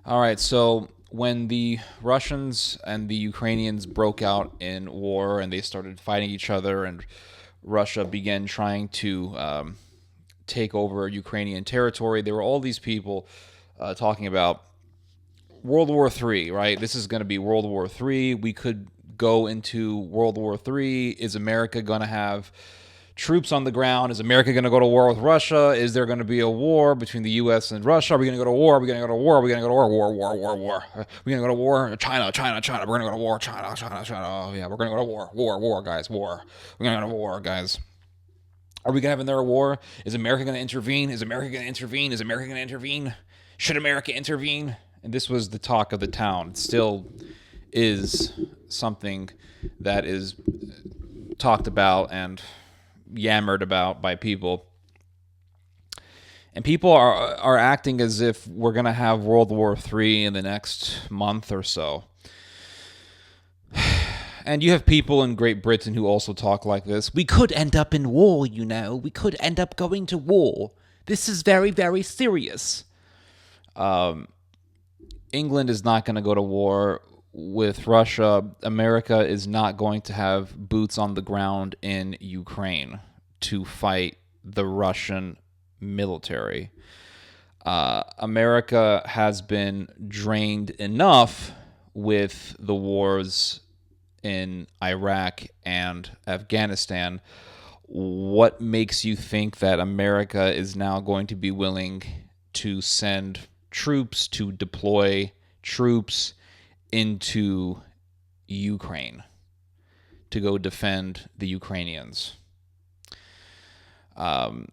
All right, so when the Russians and the Ukrainians broke out in war and they started fighting each other, and Russia began trying to take over Ukrainian territory, there were all these people talking about World War III, right? This is going to be World War III. We could go into World War III. Is America going to have troops on the ground? Is America going to go to war with Russia? Is there going to be a war between the U.S. and Russia? Are we going to go to war? Are we going to go to war? Are we going to go to war? War. Are we going to go to war? China. We're going to go to war. China. Oh, yeah, we're going to go to war, guys. War. We're going to go to war, guys. Are we going to have another war? Is America going to intervene? Is America going to intervene? Is America going to intervene? Should America intervene? And this was the talk of the town. It still is something that is talked about and yammered about by people. And people are acting as if we're going to have World War III in the next month or so. And you have people in Great Britain who also talk like this. We could end up in war, you know. We could end up going to war. This is very, very serious. England is not going to go to war with Russia. America is not going to have boots on the ground in Ukraine to fight the Russian military. America has been drained enough with the wars in Iraq and Afghanistan. What makes you think that America is now going to be willing to send troops, to deploy troops into Ukraine to go defend the Ukrainians? The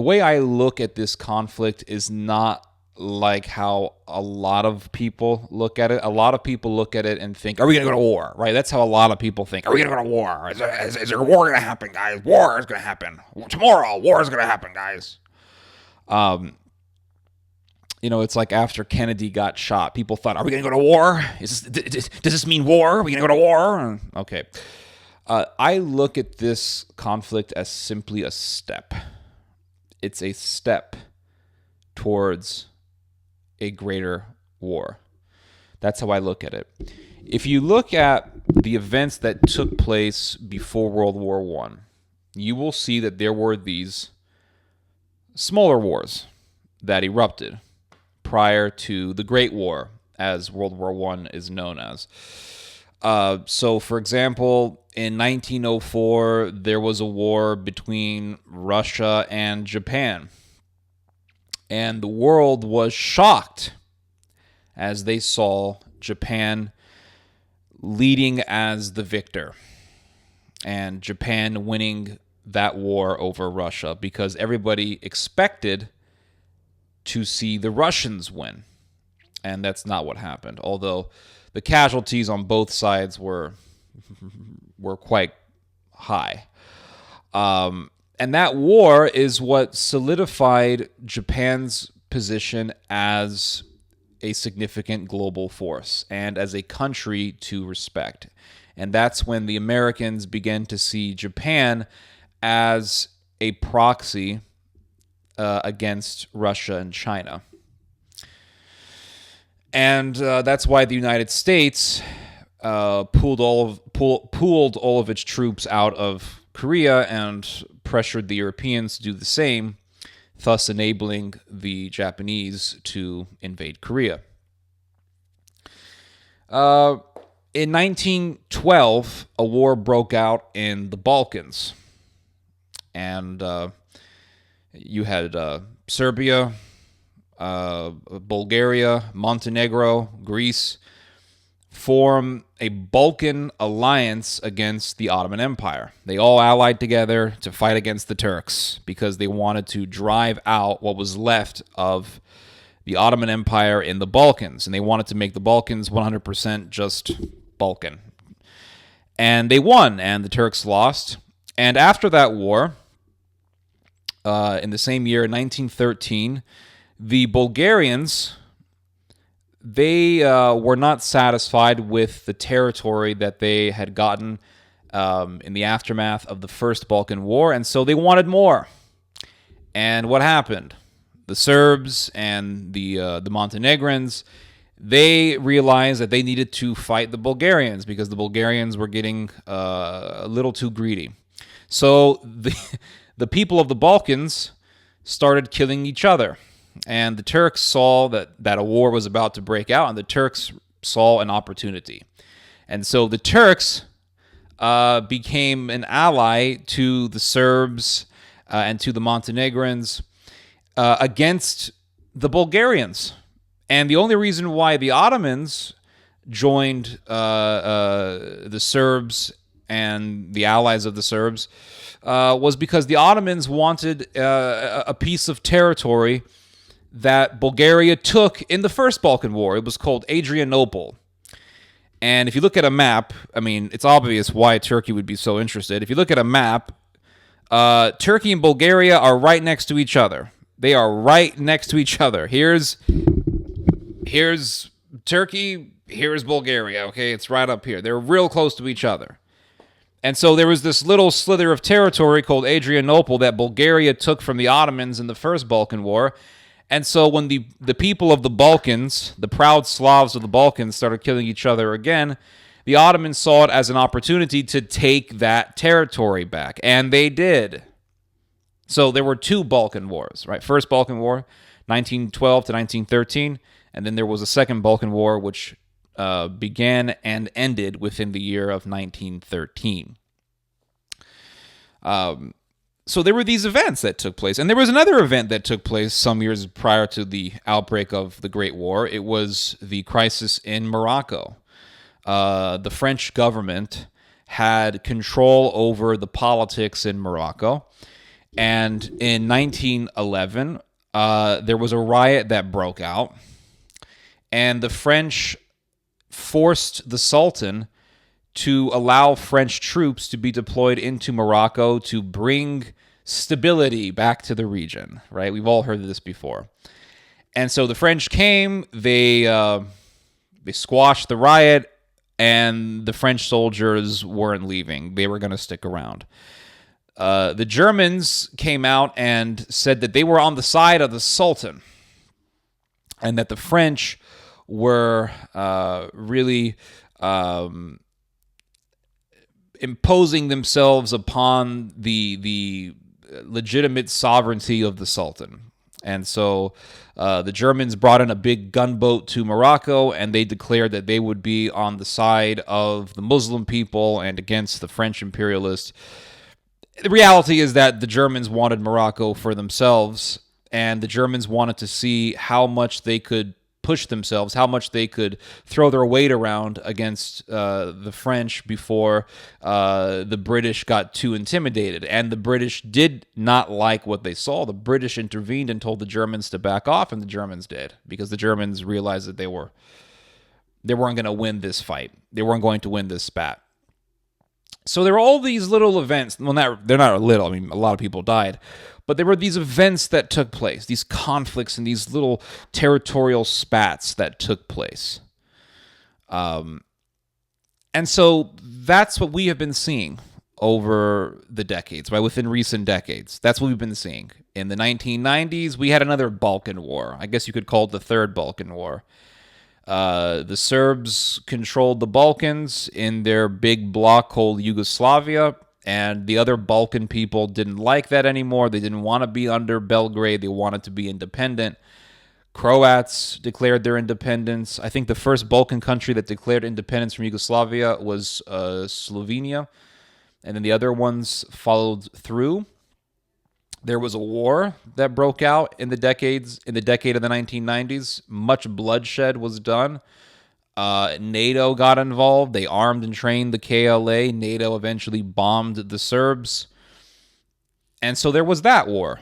way I look at this conflict is not like how a lot of people look at it. A lot of people look at it and think, are we going to go to war? Right? That's how a lot of people think. Are we going to go to war? Is there a war going to happen, guys? War is going to happen. Tomorrow, war is going to happen, guys. It's like after Kennedy got shot, people thought, are we going to go to war? Does this mean war? Are we going to go to war? Okay. I look at this conflict as simply a step. It's a step towards a greater war. That's how I look at it. If you look at the events that took place before World War I, you will see that there were these smaller wars that erupted prior to the Great War, as World War I is known as. So, for example, in 1904, there was a war between Russia and Japan. And the world was shocked as they saw Japan leading as the victor and Japan winning that war over Russia, because everybody expected to see the Russians win. And that's not what happened, although the casualties on both sides were quite high. And that war is what solidified Japan's position as a significant global force and as a country to respect. And that's when the Americans began to see Japan as a proxy against Russia and China. And that's why the United States pulled all of its troops out of Korea and pressured the Europeans to do the same, thus enabling the Japanese to invade Korea. In 1912, a war broke out in the Balkans. And you had Serbia, Bulgaria, Montenegro, Greece form a Balkan alliance against the Ottoman Empire. They all allied together to fight against the Turks because they wanted to drive out what was left of the Ottoman Empire in the Balkans, and they wanted to make the Balkans 100% just Balkan. And they won, and the Turks lost. And after that war, in the same year, 1913, the Bulgarians, they were not satisfied with the territory that they had gotten in the aftermath of the First Balkan War, and so they wanted more. And what happened? The Serbs and the Montenegrins, they realized that they needed to fight the Bulgarians because the Bulgarians were getting a little too greedy. So the people of the Balkans started killing each other. And the Turks saw that a war was about to break out, and the Turks saw an opportunity. And so the Turks became an ally to the Serbs and to the Montenegrins against the Bulgarians. And the only reason why the Ottomans joined the Serbs and the allies of the Serbs was because the Ottomans wanted a piece of territory that Bulgaria took in the First Balkan War. It was called Adrianople. And if you look at a map, I mean, it's obvious why Turkey would be so interested. If you look at a map, Turkey and Bulgaria are right next to each other. They are right next to each other. Here's Turkey, here's Bulgaria, okay? It's right up here. They're real close to each other. And so there was this little slither of territory called Adrianople that Bulgaria took from the Ottomans in the First Balkan War. And so when the people of the Balkans, the proud Slavs of the Balkans, started killing each other again, the Ottomans saw it as an opportunity to take that territory back. And they did. So there were two Balkan Wars, right? First Balkan War, 1912 to 1913. And then there was a Second Balkan War, which began and ended within the year of 1913. So there were these events that took place. And there was another event that took place some years prior to the outbreak of the Great War. It was the crisis in Morocco. The French government had control over the politics in Morocco. And in 1911, there was a riot that broke out. And the French forced the Sultan to allow French troops to be deployed into Morocco to bring stability back to the region, right? We've all heard of this before. And so the French came, they squashed the riot, and the French soldiers weren't leaving. They were going to stick around. The Germans came out and said that they were on the side of the Sultan and that the French were really imposing themselves upon the legitimate sovereignty of the Sultan. And so the Germans brought in a big gunboat to Morocco, and they declared that they would be on the side of the Muslim people and against the French imperialists. The reality is that the Germans wanted Morocco for themselves, and the Germans wanted to see how much they could push themselves, how much they could throw their weight around against the French before the British got too intimidated. And the British did not like what they saw. The British intervened and told the Germans to back off, and the Germans did, because the Germans realized that they weren't going to win this fight. They weren't going to win this spat. So there were all these little events. Well, they're not little. I mean, a lot of people died. But there were these events that took place, these conflicts and these little territorial spats that took place. And so that's what we have been seeing over the decades, right? Within recent decades. That's what we've been seeing. In the 1990s, we had another Balkan War. I guess you could call it the Third Balkan War. The Serbs controlled the Balkans in their big bloc called Yugoslavia, and the other Balkan people didn't like that anymore. They didn't want to be under Belgrade. They wanted to be independent. Croats declared their independence. I think the first Balkan country that declared independence from Yugoslavia was Slovenia, and then the other ones followed through. There was a war that broke out in the decade of the 1990s. Much bloodshed was done. NATO got involved. They armed and trained the KLA. NATO eventually bombed the Serbs. And so there was that war.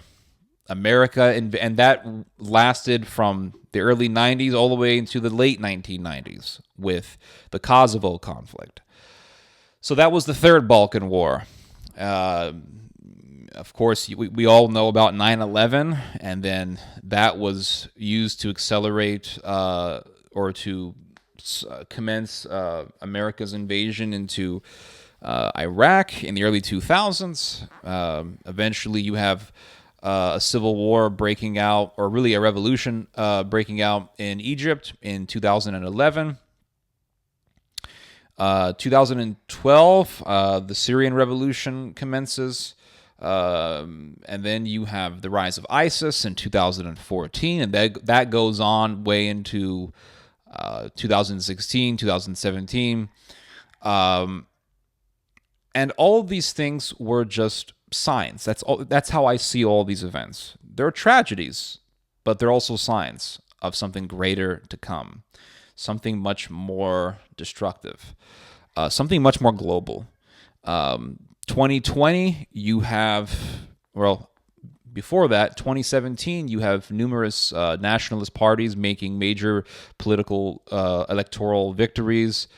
America, and that lasted from the early 90s all the way into the late 1990s with the Kosovo conflict. So that was the Third Balkan War. Of course, we all know about 9/11, and then that was used to accelerate or to commence America's invasion into Iraq in the early 2000s. Eventually, you have a civil war breaking out, or really a revolution breaking out in Egypt in 2011. 2012, the Syrian revolution commences. And then you have the rise of ISIS in 2014, and that goes on way into 2016, 2017. And all of these things were just signs. That's how I see all these events. They're tragedies, but they're also signs of something greater to come, something much more destructive, something much more global. 2020, you have, well, before that, 2017, you have numerous nationalist parties making major political electoral victories.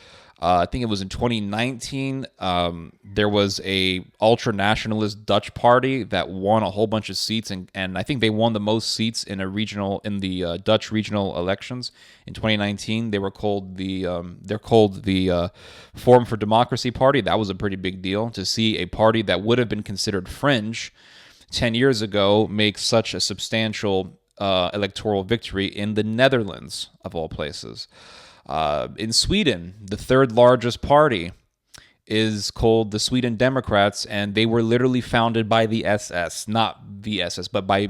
I think it was in 2019, there was a ultra-nationalist Dutch party that won a whole bunch of seats, and I think they won the most seats in the Dutch regional elections in 2019. They're called the Forum for Democracy Party. That was a pretty big deal to see a party that would have been considered fringe 10 years ago make such a substantial electoral victory in the Netherlands, of all places. In Sweden, the third largest party is called the Sweden Democrats, and they were literally founded by the SS, not the SS, but by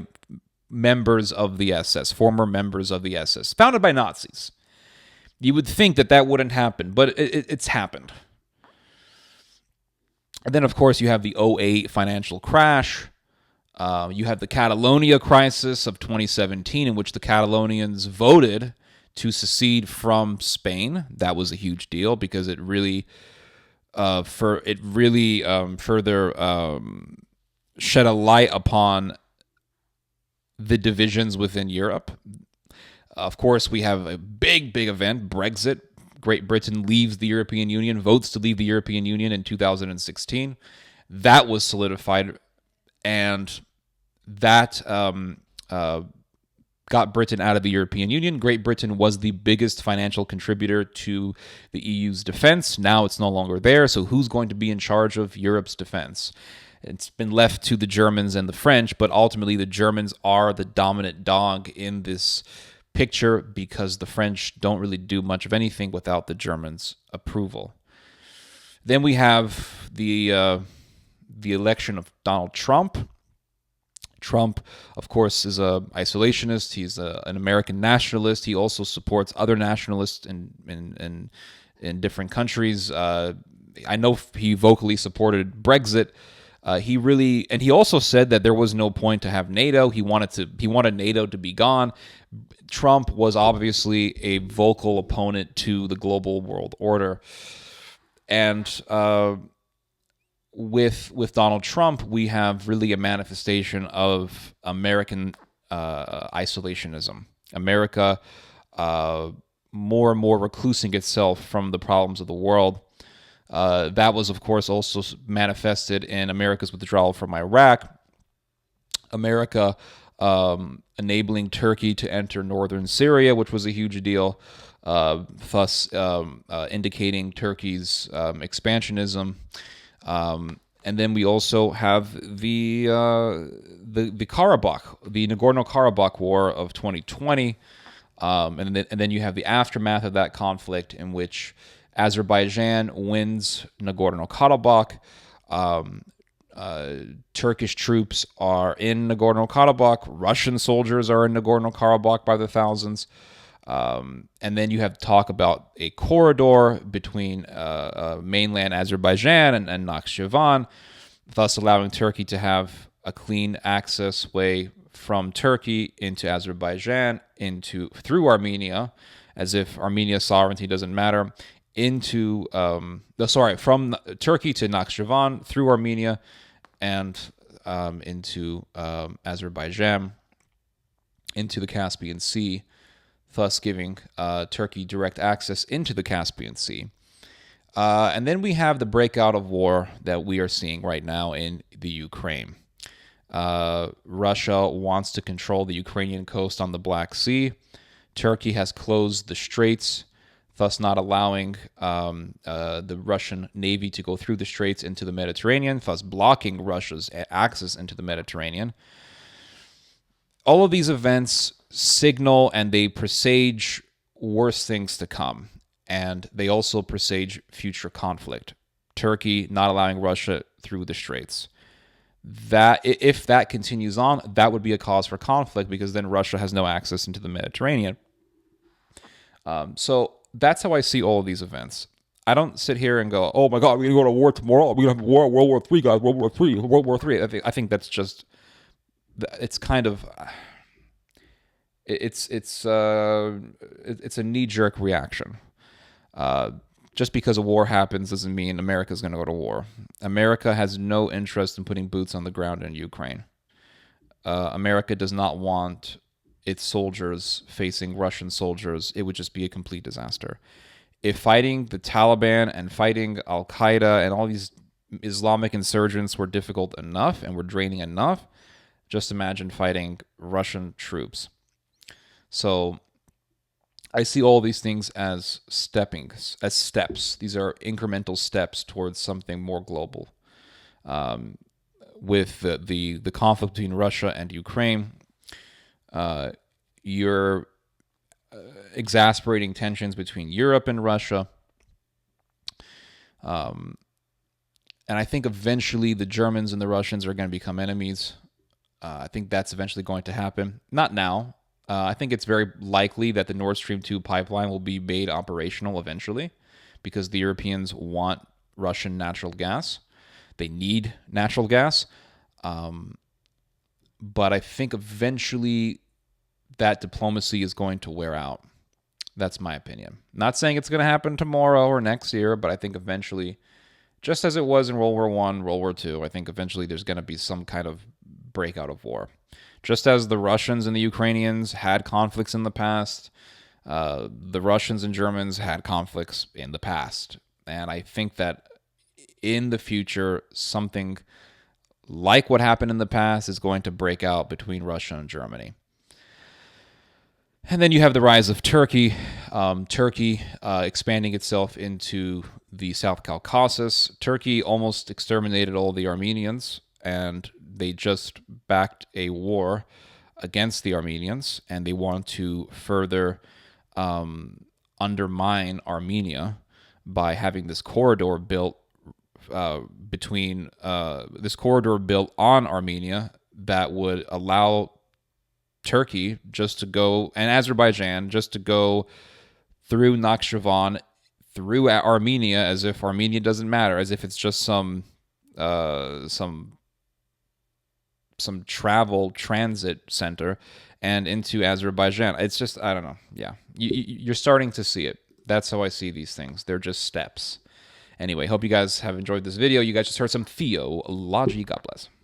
members of the SS, former members of the SS, founded by Nazis. You would think that wouldn't happen, but it's happened. And then, of course, you have the 2008 financial crash. You have the Catalonia crisis of 2017, in which the Catalonians voted to secede from Spain. That was a huge deal because it really, further shed a light upon the divisions within Europe. Of course, we have a big event, Brexit. Great Britain leaves the European Union, votes to leave the European Union in 2016. That was solidified, and that got Britain out of the European Union. Great Britain was the biggest financial contributor to the EU's defense. Now it's no longer there, so who's going to be in charge of Europe's defense? It's been left to the Germans and the French, but ultimately the Germans are the dominant dog in this picture because the French don't really do much of anything without the Germans' approval. Then we have the election of Donald Trump. Trump, of course, is an isolationist. He's an American nationalist. He also supports other nationalists in different countries. I know he vocally supported Brexit. He also said that there was no point to have NATO. He wanted NATO to be gone. Trump was obviously a vocal opponent to the global world order, and with Donald Trump, we have really a manifestation of American isolationism. America more and more reclusing itself from the problems of the world. That was, of course, also manifested in America's withdrawal from Iraq. America enabling Turkey to enter northern Syria, which was a huge deal, thus indicating Turkey's expansionism. And then we also have the Karabakh, the Nagorno-Karabakh War of 2020, and then you have the aftermath of that conflict, in which Azerbaijan wins Nagorno-Karabakh. Turkish troops are in Nagorno-Karabakh. Russian soldiers are in Nagorno-Karabakh by the thousands. And then you have talk about a corridor between mainland Azerbaijan and Nakhchivan, thus allowing Turkey to have a clean access way from Turkey into Azerbaijan, through Armenia, as if Armenia's sovereignty doesn't matter, from Turkey to Nakhchivan, through Armenia, and into Azerbaijan, into the Caspian Sea, thus giving Turkey direct access into the Caspian Sea. And then we have the breakout of war that we are seeing right now in the Ukraine. Russia wants to control the Ukrainian coast on the Black Sea. Turkey has closed the straits, thus not allowing the Russian Navy to go through the straits into the Mediterranean, thus blocking Russia's access into the Mediterranean. all of these events signal and they presage worse things to come. And they also presage future conflict. Turkey not allowing Russia through the Straits. That if that continues on, that would be a cause for conflict because then Russia has no access into the Mediterranean. So that's how I see all of these events. I don't sit here and go, "Oh my God, we're gonna go to war tomorrow. We're gonna have war, World War III, guys. World War III, World War III." I think that's just, it's kind of, it's a knee jerk reaction. Just because a war happens doesn't mean America's going to go to war. America has no interest in putting boots on the ground in Ukraine. America does not want its soldiers facing Russian soldiers. It would just be a complete disaster. If fighting the Taliban and fighting Al Qaeda and all these Islamic insurgents were difficult enough and were draining enough, just imagine fighting Russian troops. So I see all these things as steps. These are incremental steps towards something more global. With the conflict between Russia and Ukraine, you're exasperating tensions between Europe and Russia. And I think eventually the Germans and the Russians are going to become enemies. I think that's eventually going to happen. Not now. I think it's very likely that the Nord Stream 2 pipeline will be made operational eventually because the Europeans want Russian natural gas. They need natural gas. But I think eventually that diplomacy is going to wear out. That's my opinion. Not saying it's going to happen tomorrow or next year, but I think eventually, just as it was in World War I, World War II, I think eventually there's going to be some kind of breakout of war. Just as the Russians and the Ukrainians had conflicts in the past, the Russians and Germans had conflicts in the past. And I think that in the future, something like what happened in the past is going to break out between Russia and Germany. And then you have the rise of Turkey. Turkey expanding itself into the South Caucasus. Turkey almost exterminated all the Armenians, and they just backed a war against the Armenians, and they want to further undermine Armenia by having this corridor built this corridor built on Armenia that would allow Turkey just to go, and Azerbaijan just to go through Nakhchivan, through Armenia, as if Armenia doesn't matter, as if it's just some travel transit center, and into Azerbaijan. It's just, I don't know. Yeah, you're starting to see it. That's how I see these things. They're just steps. Anyway, hope you guys have enjoyed this video. You guys just heard some theology. God bless.